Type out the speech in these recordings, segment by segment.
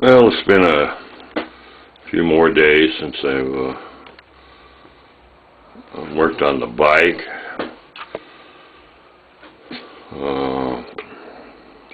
Well, it's been a few more days since I've worked on the bike,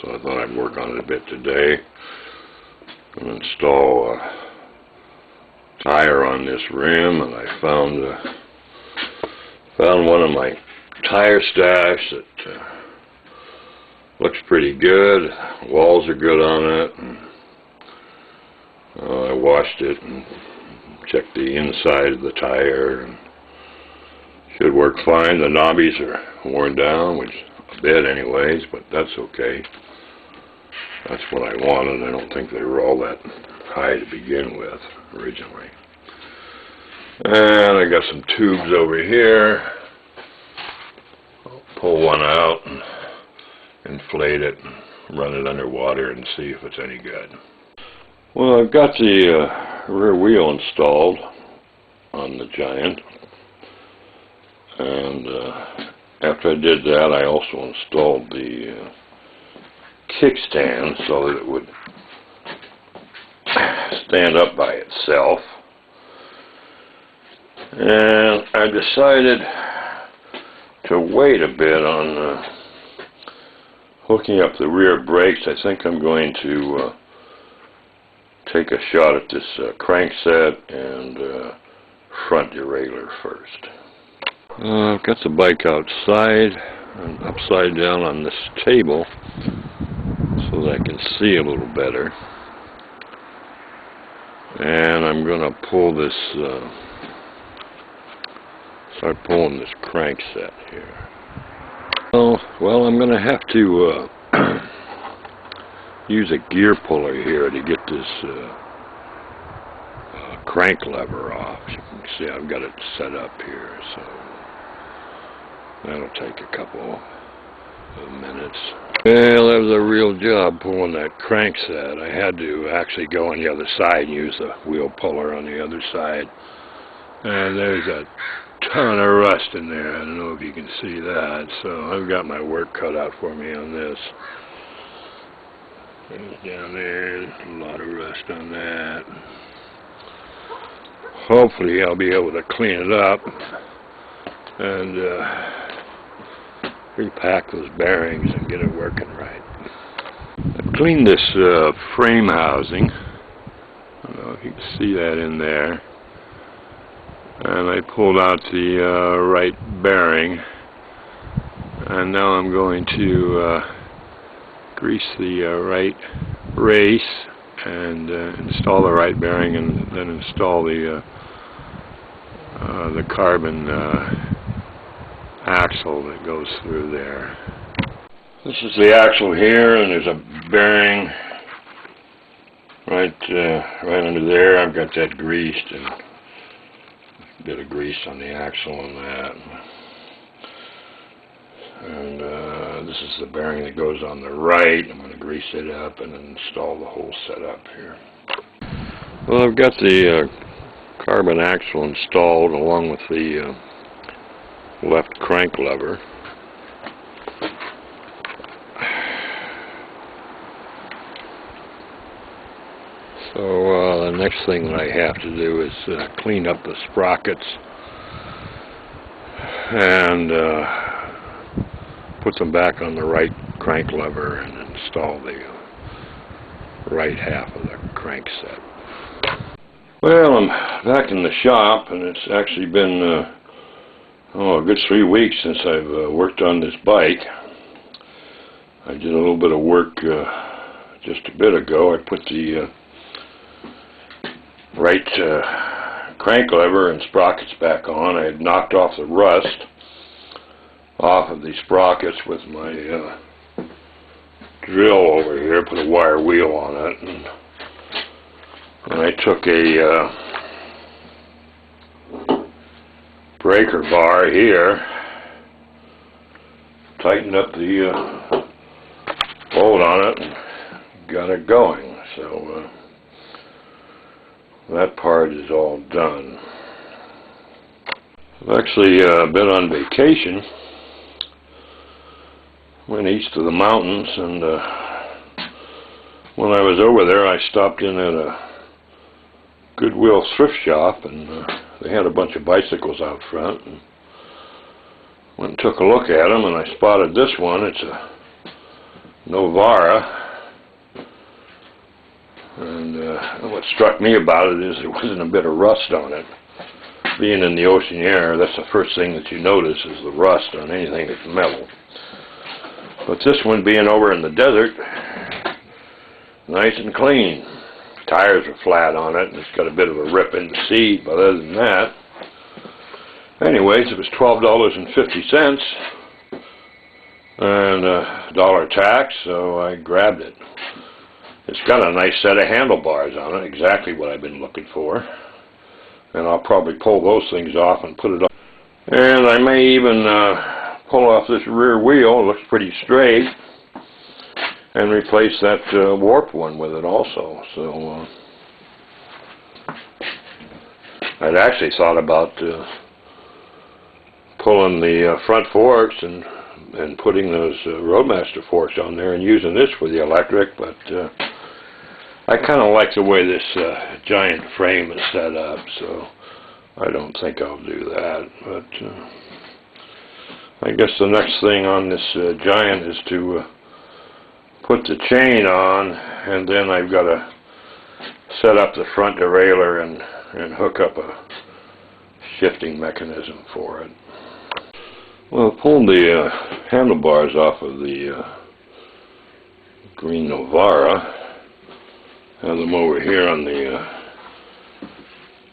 so I thought I'd work on it a bit today and install a tire on this rim. And I found one of my tire stacks that looks pretty good. Walls are good on it. And, I washed it and checked the inside of the tire, and should work fine. The knobbies are worn down, which a bit anyways, but that's okay. That's what I wanted. I don't think they were all that high to begin with originally. And I got some tubes over here. I'll pull one out and inflate it and run it underwater and see if it's any good. Well, I've got the rear wheel installed on the Giant, and after I did that, I also installed the kickstand so that it would stand up by itself. And I decided to wait a bit on hooking up the rear brakes. I think I'm going to take a shot at this crankset and front derailleur first. I've got the bike outside and upside down on this table so that I can see a little better. And I'm going to pull this, start pulling this crankset here. Well, I'm going to have to use a gear puller here to get this crank lever off. As you can see, I've got it set up here, so that'll take a couple of minutes. Well, that was a real job pulling that crankset. I had to actually go on the other side and use the wheel puller on the other side. And there's a ton of rust in there. I don't know if you can see that. So I've got my work cut out for me on this. Down there, a lot of rust on that. Hopefully I'll be able to clean it up and repack those bearings and get it working right. I've cleaned this frame housing. I don't know if you can see that in there. And I pulled out the right bearing. And now I'm going to grease the right race and install the right bearing, and then install the carbon axle that goes through there. This is the axle here, and there's a bearing right under there. I've got that greased, and a bit of grease on the axle on that. And this is the bearing that goes on the right. I'm going to grease it up and install the whole setup here. Well, I've got the carbon axle installed along with the left crank lever. So the next thing that I have to do is clean up the sprockets and put them back on the right crank lever and install the right half of the crankset. Well, I'm back in the shop, and it's actually been a good 3 weeks since I've worked on this bike. I did a little bit of work just a bit ago. I put the right crank lever and sprockets back on. I had knocked off the rust off of these sprockets with my drill over here, put a wire wheel on it, and I took a breaker bar here, tightened up the bolt on it, and got it going. So that part is all done. I've actually been on vacation. Went east to the mountains and When I was over there, I stopped in at a Goodwill thrift shop, and they had a bunch of bicycles out front. And went and took a look at them, and I spotted this one. It's a Novara. And what struck me about it is there wasn't a bit of rust on it. Being in the ocean air, that's the first thing that you notice is the rust on anything that's metal. But this one being over in the desert, nice and clean. Tires are flat on it, and it's got a bit of a rip in the seat, but other than that, anyways, it was $12.50 and $1 tax, so I grabbed it. It's got a nice set of handlebars on it, exactly what I've been looking for. And I'll probably pull those things off and put it on. And I may even pull off this rear wheel, it looks pretty straight, and replace that warped one with it also. So I'd actually thought about pulling the front forks and putting those Roadmaster forks on there and using this for the electric, but I kind of like the way this giant frame is set up, so I don't think I'll do that. But I guess the next thing on this giant is to put the chain on, and then I've got to set up the front derailleur and hook up a shifting mechanism for it. Well, I pulled the handlebars off of the green Novara. Have them over here on the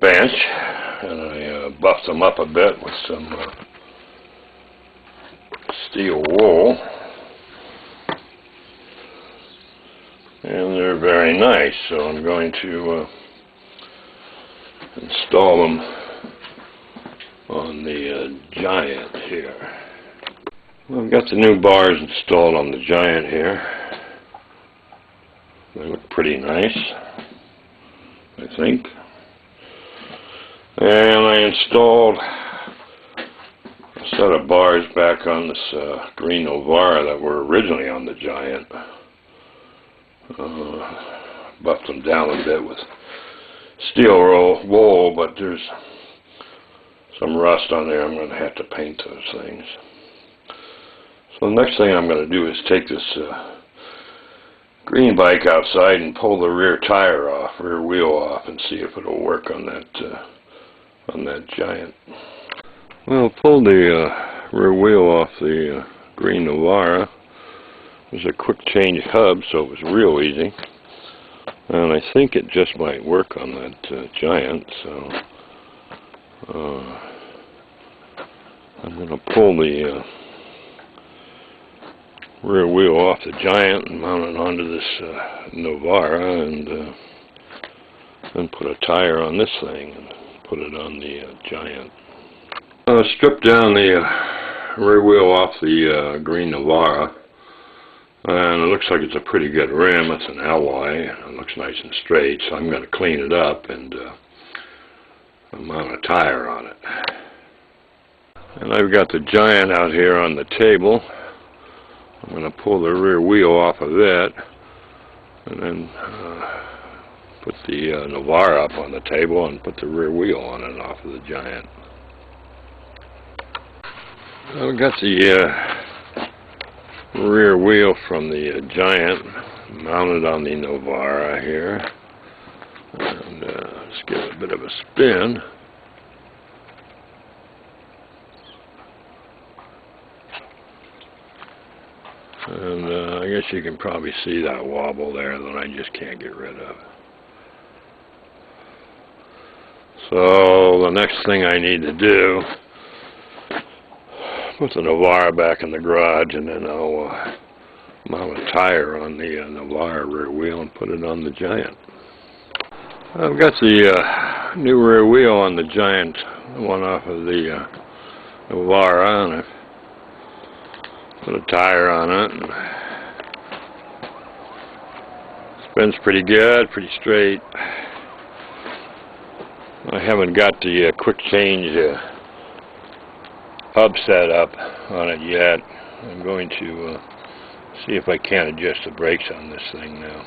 bench, and I buffed them up a bit with some steel wool, and they're very nice, so I'm going to install them on the Giant here. Well, I've got the new bars installed on the Giant here. They look pretty nice, I think. And I installed a set of bars back on this green Novara that were originally on the Giant. Buffed them down a bit with steel wool, but there's some rust on there. I'm going to have to paint those things. So the next thing I'm going to do is take this green bike outside and pull the rear tire off, rear wheel off, and see if it'll work on that Giant. Well, pull the rear wheel off the green Novara. There's a quick change hub, so it was real easy. And I think it just might work on that Giant, so I'm going to pull the rear wheel off the Giant and mount it onto this Novara, and then put a tire on this thing and put it on the Giant. Strip down the rear wheel off the green Novara, and it looks like it's a pretty good rim. It's an alloy, and it looks nice and straight, so I'm going to clean it up and mount a tire on it. And I've got the Giant out here on the table. I'm going to pull the rear wheel off of it, and then put the Novara up on the table and put the rear wheel on it off of the Giant. I've got the rear wheel from the Giant mounted on the Novara here, and let's give it a bit of a spin. And I guess you can probably see that wobble there that I just can't get rid of. So the next thing I need to do, put the Novara back in the garage, and then I'll mount a tire on the Novara rear wheel and put it on the Giant. I've got the new rear wheel on the Giant, one off of the Novara, and I've put a tire on it. And spins pretty good, pretty straight. I haven't got the quick change hub set up on it yet. I'm going to see if I can adjust the brakes on this thing now.